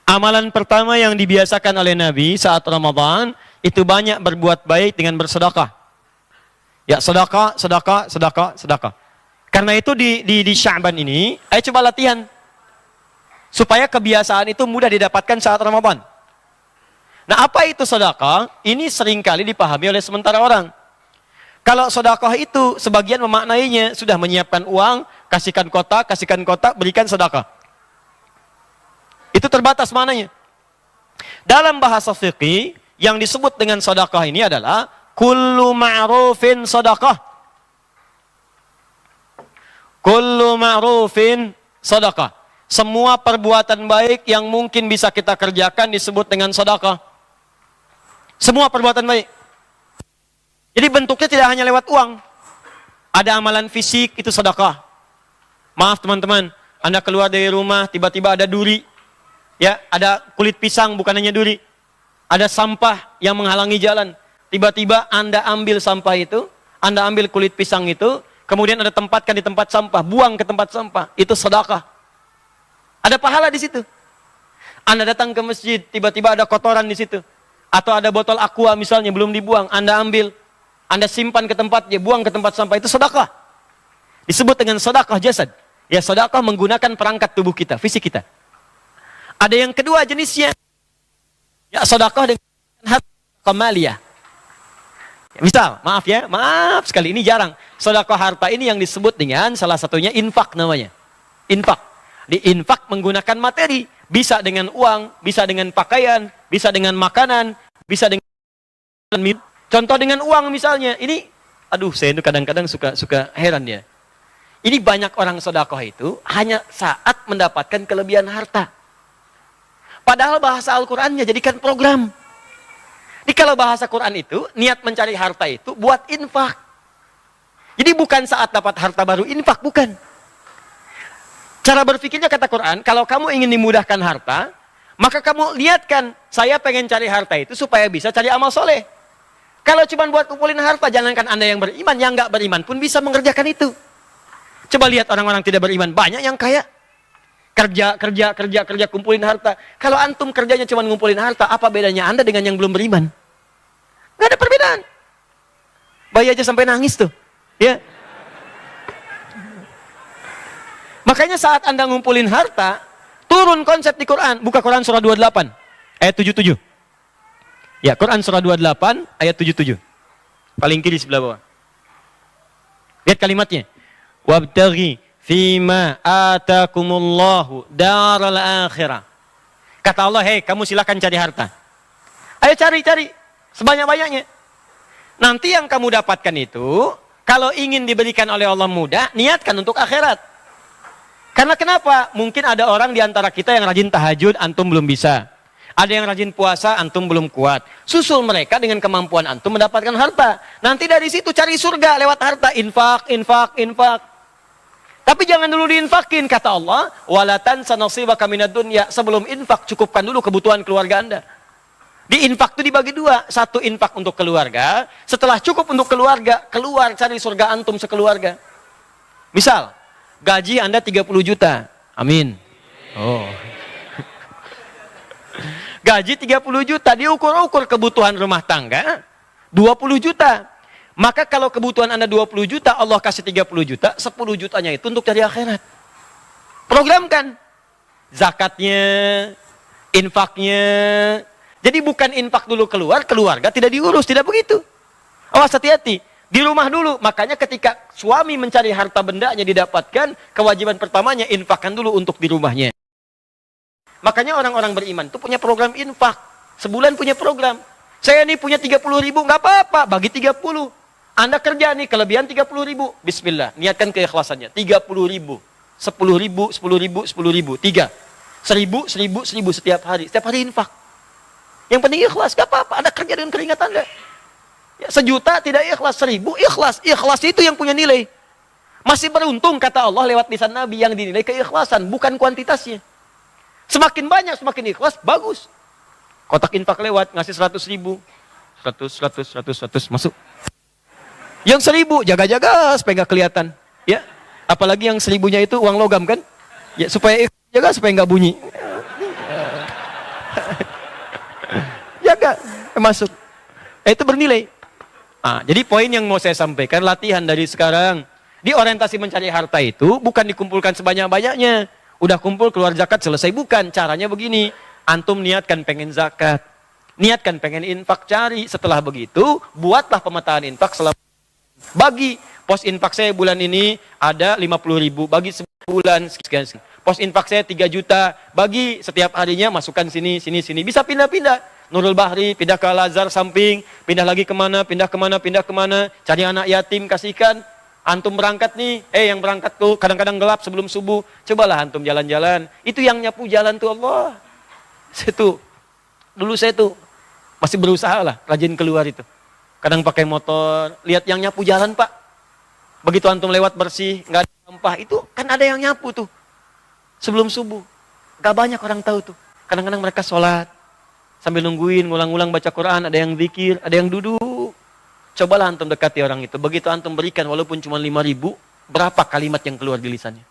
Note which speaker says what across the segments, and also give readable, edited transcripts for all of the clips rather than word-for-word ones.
Speaker 1: Amalan pertama yang dibiasakan oleh Nabi saat Ramadan itu banyak berbuat baik dengan bersedekah. Ya, sedekah, sedekah, sedekah, sedekah. Karena itu di Sya'ban ini, ayo coba latihan supaya kebiasaan itu mudah didapatkan saat Ramadan. Nah, apa itu sedekah? Ini seringkali dipahami oleh sementara orang. Kalau sedekah itu sebagian memaknainya sudah menyiapkan uang, kasihkan kotak, berikan sedekah. Itu terbatas maknanya. Dalam bahasa fikih yang disebut dengan sedekah ini adalah kullu ma'rufin sedekah. Kullu ma'rufin sedekah. Semua perbuatan baik yang mungkin bisa kita kerjakan disebut dengan sedekah. Semua perbuatan baik. Jadi bentuknya tidak hanya lewat uang. Ada amalan fisik, itu sedekah. Maaf teman-teman, Anda keluar dari rumah, tiba-tiba ada duri. Ya, ada kulit pisang, bukan hanya duri. Ada sampah yang menghalangi jalan. Tiba-tiba Anda ambil sampah itu, Anda ambil kulit pisang itu, kemudian Anda tempatkan di tempat sampah, buang ke tempat sampah. Itu sedekah. Ada pahala di situ. Anda datang ke masjid, tiba-tiba ada kotoran di situ. Atau ada botol aqua misalnya, belum dibuang, Anda ambil. Anda simpan ke tempatnya, buang ke tempat sampah, itu sedekah. Disebut dengan sedekah jasad. Ya, sedekah menggunakan perangkat tubuh kita, fisik kita. Ada yang kedua jenisnya. Ya, sedekah dengan harta maliyah. Misal, maaf sekali, ini jarang. Sedekah harta ini yang disebut dengan salah satunya infak namanya. Infak. Diinfak menggunakan materi. Bisa dengan uang, bisa dengan pakaian, bisa dengan makanan, bisa dengan minum. Contoh dengan uang misalnya, ini, saya itu kadang-kadang suka heran ya. Ini banyak orang sedekah itu hanya saat mendapatkan kelebihan harta. Padahal bahasa Al-Qurannya jadikan program. Jadi kalau bahasa Quran itu, niat mencari harta itu buat infak. Jadi bukan saat dapat harta baru infak, bukan. Cara berpikirnya kata Quran, kalau kamu ingin dimudahkan harta, maka kamu lihatkan, saya pengen cari harta itu supaya bisa cari amal soleh. Kalau cuma buat kumpulin harta, jangankan Anda yang beriman, yang nggak beriman pun bisa mengerjakan itu. Coba lihat orang-orang tidak beriman, banyak yang kaya. Kerja, kumpulin harta. Kalau antum kerjanya cuma ngumpulin harta, apa bedanya Anda dengan yang belum beriman? Nggak ada perbedaan. Bayi aja sampai nangis tuh. Ya. Makanya saat Anda ngumpulin harta, turun konsep di Quran. Buka Quran surah 28, ayat 77. Ya, Quran surah 28 ayat 77. Paling kiri sebelah bawah. Lihat kalimatnya. Wabtaghi fima atakumullahu daral akhirah. Kata Allah, hei kamu silakan cari harta. Ayo cari sebanyak-banyaknya. Nanti yang kamu dapatkan itu, kalau ingin diberikan oleh Allah mudah, niatkan untuk akhirat. Karena kenapa? Mungkin ada orang di antara kita yang rajin tahajud, antum belum bisa. Ada yang rajin puasa, antum belum kuat. Susul mereka dengan kemampuan antum mendapatkan harta. Nanti dari situ cari surga lewat harta. Infak. Tapi jangan dulu diinfakin, kata Allah. Wala tansa nasibaka minad dunya. Sebelum infak, cukupkan dulu kebutuhan keluarga Anda. Di infak itu dibagi dua. Satu infak untuk keluarga. Setelah cukup untuk keluarga, keluar cari surga antum sekeluarga. Misal, gaji Anda 30 juta. Amin. Oh. Gaji 30 juta, diukur-ukur kebutuhan rumah tangga 20 juta. Maka kalau kebutuhan Anda 20 juta, Allah kasih 30 juta, 10 jutanya itu untuk cari akhirat. Programkan. Zakatnya, infaknya. Jadi bukan infak dulu keluar, keluarga tidak diurus, tidak begitu. Awas hati-hati. Di rumah dulu. Makanya ketika suami mencari harta bendanya didapatkan, kewajiban pertamanya infakkan dulu untuk di rumahnya. Makanya orang-orang beriman itu punya program infak. Sebulan punya program. Saya ini punya 30 ribu, nggak apa-apa, bagi 30. Anda kerja nih, kelebihan 30 ribu. Bismillah, niatkan keikhlasannya. 30 ribu, 10 ribu, 10 ribu, 10 ribu, 3. 1000, 1000, 1000 setiap hari. Setiap hari infak. Yang penting ikhlas, nggak apa-apa. Anda kerja dengan keringat Anda. Ya, 1 juta tidak ikhlas, 1000 ikhlas. Ikhlas itu yang punya nilai. Masih beruntung, kata Allah lewat lisan Nabi, yang dinilai keikhlasan, bukan kuantitasnya. Semakin banyak, semakin ikhlas, bagus. Kotak infak lewat, ngasih 100 ribu. 100, masuk. Yang 1000, jaga-jaga supaya nggak kelihatan. Ya, apalagi yang 1000-nya itu uang logam kan? Ya, supaya jaga supaya nggak bunyi. masuk. Itu bernilai. Jadi poin yang mau saya sampaikan, latihan dari sekarang. Di orientasi mencari harta itu bukan dikumpulkan sebanyak-banyaknya. Udah kumpul keluar zakat selesai, bukan. Caranya begini, antum niatkan pengen zakat, niatkan pengen infak, cari. Setelah begitu, buatlah pemetaan infak selama bagi pos infak saya bulan ini ada 50.000, bagi sebulan sekian. Pos infak saya 3 juta, bagi setiap harinya masukkan sini, sini, sini. Bisa pindah-pindah. Nurul Bahri, pindah ke Al-Azhar samping, pindah lagi kemana, pindah kemana, pindah kemana. Cari anak yatim, kasihkan. Antum berangkat nih, yang berangkat tuh kadang-kadang gelap sebelum subuh. Cobalah antum jalan-jalan. Itu yang nyapu jalan tuh Allah. Dulu saya tuh masih berusaha lah, rajin keluar itu. Kadang pakai motor, lihat yang nyapu jalan pak. Begitu antum lewat bersih, nggak ada sampah, itu kan ada yang nyapu tuh. Sebelum subuh. Gak banyak orang tahu tuh. Kadang-kadang mereka sholat. Sambil nungguin, ngulang-ngulang baca Quran. Ada yang zikir, ada yang duduk. Cobalah antum dekati orang itu. Begitu antum berikan walaupun cuma 5.000. Berapa kalimat yang keluar di lisannya?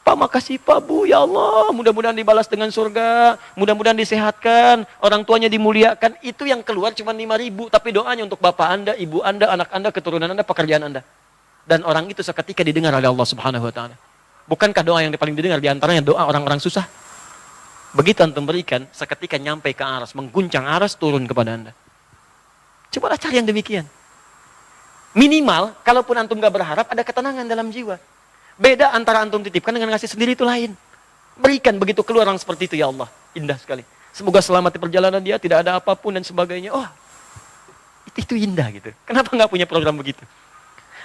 Speaker 1: Pak makasih Pak Bu. Ya Allah. Mudah-mudahan dibalas dengan surga. Mudah-mudahan disehatkan. Orang tuanya dimuliakan. Itu yang keluar cuma 5.000. Tapi doanya untuk bapak anda, ibu anda, anak anda, keturunan anda, pekerjaan anda. Dan orang itu seketika didengar oleh Allah Subhanahu Wa Taala. Bukankah doa yang paling didengar diantaranya doa orang-orang susah? Begitu antum berikan, seketika nyampe ke aras, mengguncang aras, turun kepada anda. Cobalah cari yang demikian. Minimal, kalaupun antum gak berharap, ada ketenangan dalam jiwa. Beda antara antum titipkan dengan ngasih sendiri itu lain. Berikan begitu keluar orang seperti itu, ya Allah. Indah sekali. Semoga selamat di perjalanan dia, tidak ada apapun dan sebagainya. Oh, itu indah gitu. Kenapa gak punya program begitu?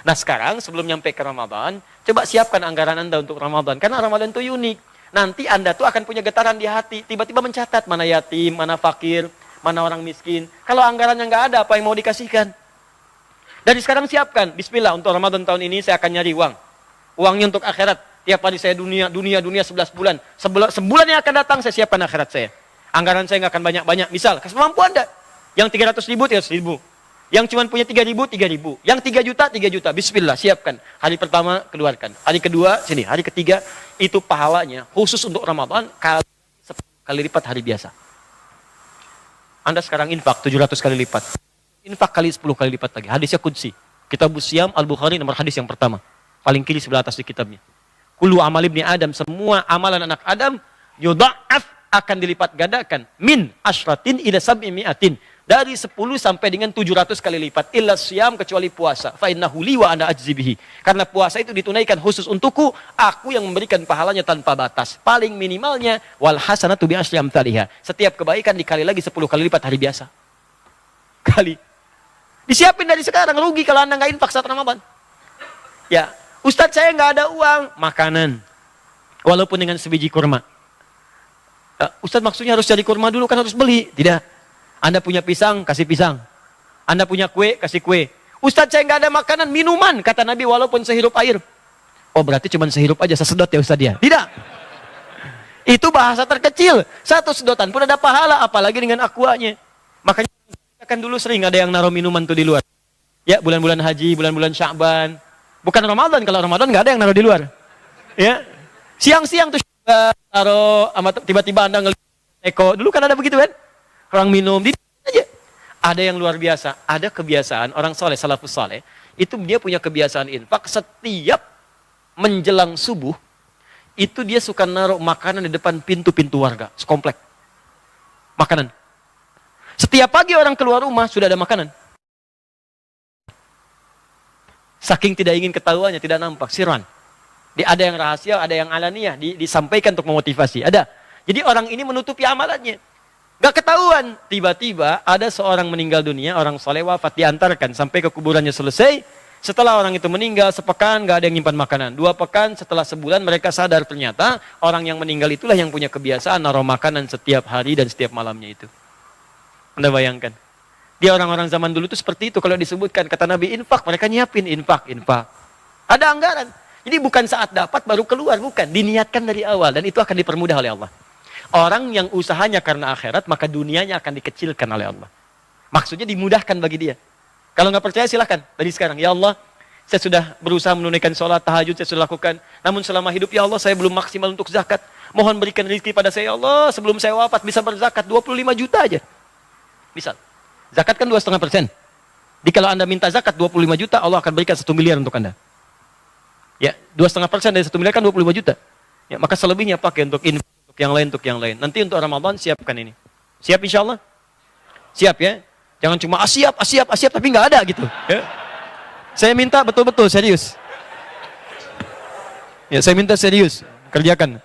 Speaker 1: Nah sekarang sebelum nyampe ke Ramadan, coba siapkan anggaran anda untuk Ramadan. Karena Ramadan itu unik. Nanti anda tuh akan punya getaran di hati. Tiba-tiba mencatat mana yatim, mana fakir, mana orang miskin. Kalau anggarannya nggak ada, apa yang mau dikasihkan? Dari sekarang siapkan. Bismillah, untuk Ramadan tahun ini saya akan nyari uang. Uangnya untuk akhirat. Tiap hari saya dunia 11 bulan. Sebulan yang akan datang saya siapkan akhirat saya. Anggaran saya nggak akan banyak-banyak. Misal, kemampuan anda. Yang 300.000, 300.000. Yang cuma punya 3.000, 3.000. Yang 3 juta, 3 juta. Bismillah, siapkan. Hari pertama, keluarkan. Hari kedua, sini. Hari ketiga, itu pahalanya. Khusus untuk Ramadan, 10 kali lipat hari biasa. Anda sekarang infak 700 kali lipat. Infak kali 10 kali lipat lagi. Hadisnya Qudsi. Kitabus Siyam Al-Bukhari nomor hadis yang pertama. Paling kiri sebelah atas di kitabnya. Kullu amal ibni Adam. Semua amalan anak Adam. Yudha'af akan dilipat gandakan. Min asyratin ila sab'i mi'atin. Dari 10 sampai dengan 700 kali lipat. Illa siyam, kecuali puasa. Fa innahu li wa ana ajzi bihi. Karena puasa itu ditunaikan khusus untukku. Aku yang memberikan pahalanya tanpa batas. Paling minimalnya. Wal hasanatu bi asyri amthaliha. Setiap kebaikan dikali lagi 10 kali lipat hari biasa. Kali. Disiapin dari sekarang. Rugi kalau anda nggak infak saat Ramadan. Ya. Ustadz saya nggak ada uang. Makanan. Walaupun dengan sebiji kurma. Ustadz maksudnya harus cari kurma dulu, kan harus beli. Tidak. Anda punya pisang, kasih pisang. Anda punya kue, kasih kue. Ustadz saya nggak ada makanan, minuman. Kata Nabi walaupun sehirup air. Oh berarti cuma sehirup aja, sesedot ya Ustadz ya? Tidak. Itu bahasa terkecil. Satu sedotan pun ada pahala, apalagi dengan aquanya. Makanya kan dulu sering ada yang naruh minuman tuh di luar. Ya bulan-bulan haji, bulan-bulan Sya'ban. Bukan Ramadan, kalau Ramadan nggak ada yang naruh di luar. Ya, siang-siang tuh taruh, tiba-tiba Anda ngelihat Eko. Dulu kan ada begitu kan? Orang minum, di aja. Ada yang luar biasa, ada kebiasaan orang soleh, salafus soleh, itu dia punya kebiasaan infak setiap menjelang subuh, itu dia suka naruh makanan di depan pintu-pintu warga, sekomplek. Makanan. Setiap pagi orang keluar rumah, sudah ada makanan. Saking tidak ingin ketahuannya, tidak nampak, sirwan. Ada yang rahasia, ada yang alaniah, disampaikan untuk memotivasi, ada. Jadi orang ini menutupi amalannya. Gak ketahuan, tiba-tiba ada seorang meninggal dunia, orang soleh wafat, diantarkan sampai ke kuburannya selesai. Setelah orang itu meninggal, sepekan gak ada yang nyimpan makanan. 2 pekan, setelah sebulan mereka sadar ternyata orang yang meninggal itulah yang punya kebiasaan naruh makanan setiap hari dan setiap malamnya itu. Anda bayangkan. Dia orang-orang zaman dulu itu seperti itu. Kalau disebutkan, kata Nabi, infak, mereka nyiapin infak. Ada anggaran. Jadi bukan saat dapat baru keluar, bukan. Diniatkan dari awal dan itu akan dipermudah oleh Allah. Orang yang usahanya karena akhirat, maka dunianya akan dikecilkan oleh Allah. Maksudnya dimudahkan bagi dia. Kalau nggak percaya silahkan. Dari sekarang, ya Allah, saya sudah berusaha menunaikan sholat, tahajud, saya sudah lakukan. Namun selama hidup, ya Allah, saya belum maksimal untuk zakat. Mohon berikan rezeki pada saya, ya Allah. Sebelum saya wafat bisa berzakat 25 juta aja. Misal, zakat kan 2,5%. Jadi kalau Anda minta zakat 25 juta, Allah akan berikan 1 miliar untuk Anda. Ya, 2,5% dari 1 miliar kan 25 juta. Ya, maka selebihnya pakai untuk infak, untuk yang lain. Nanti untuk Ramadan siapkan ini. Siap insya Allah? Siap ya? Jangan cuma siap, tapi nggak ada gitu. Ya. Saya minta betul-betul serius. Ya, saya minta serius. Kerjakan.